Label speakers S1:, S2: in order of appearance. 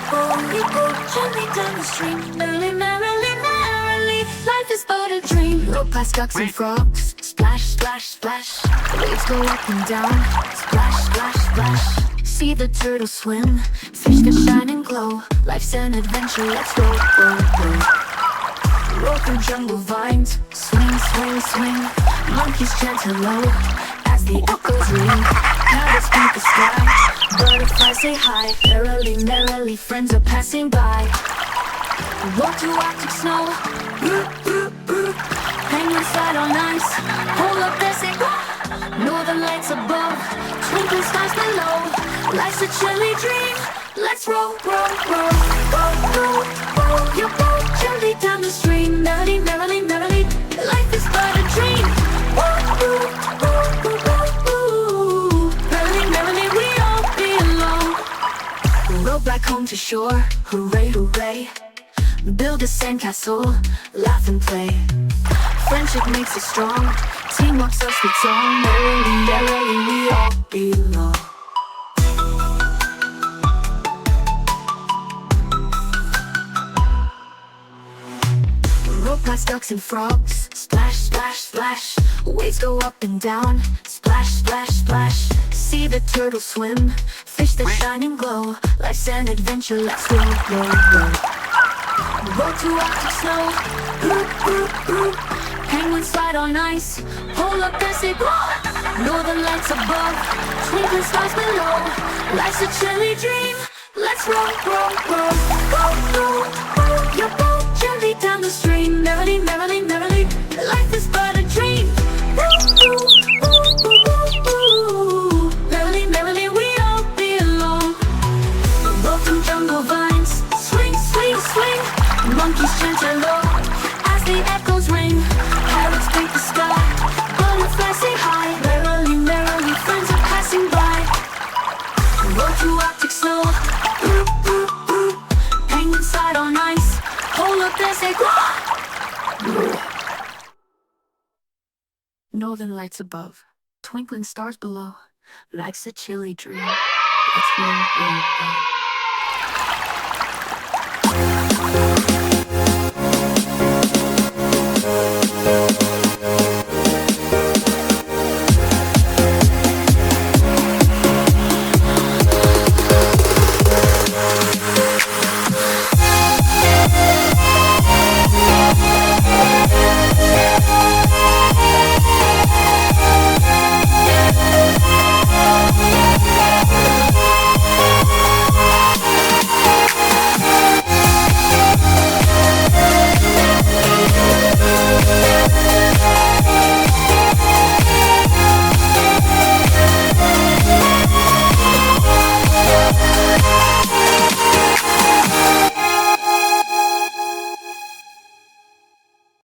S1: We go gently down the stream. Merrily, merrily, merrily, life is but a dream. Roll past ducks and frogs. Splash, splash, splash. Waves go up and down. Splash, splash, splash. See the turtle swim. Fish that shine and glow. Life's an adventure, let's roll, roll, roll. Roll through jungle vines. Swing, swing, swing. Monkeys chant hello as the echoes ring. Parrots paint the sky. Butterflies say hi. Merrily, merrily, friends are passing by. Walk through Arctic snow. Penguins slide on ice. Hold up there, say northern lights above. Twinkling stars below. Life's a chilly dream. Let's roll, roll, roll. Roll, roll, roll your boat gently down the stream. Merrily, merrily, merrily, life is but a dream. Ooh, ooh, ooh, ooh, ooh. Merrily, merrily, we all belong. Row back home to shore. Hooray, hooray. Build a sandcastle, laugh and play. Friendship makes us strong. Teamwork's our sweet song. Merrily, merrily, we all belong. Roll past ducks and frogs. Splash, splash, splash. Waves go up and down. Splash, splash, splash. See the turtle swim. Fish that shine and glow. Life's an adventure, let's roll, roll, roll. Roll to Arctic snow. Ooh, ooh, ooh. Penguins slide on ice. Hold up there, say northern lights above. Twinkling stars below. Life's a chilly dream. Let's roll, roll, roll. Roll, roll, roll your boat gently down the stream. Merrily, merrily, merrily, life is but a dream. Ooh, ooh, ooh, ooh, ooh. Merrily, merrily, we all belong. Roll through jungle vines. Swing, swing, swing. Monkeys chant hello as the echoes ring. Parrots paint the sky. Butterflies say hi. Merrily, merrily, friends are passing by. Roll through Arctic snow. Ooh, ooh, ooh. Penguins slide on ice. Hold up there, say northern lights above. Twinkling stars below. Life's a chilly dream. Let's roll, roll, roll.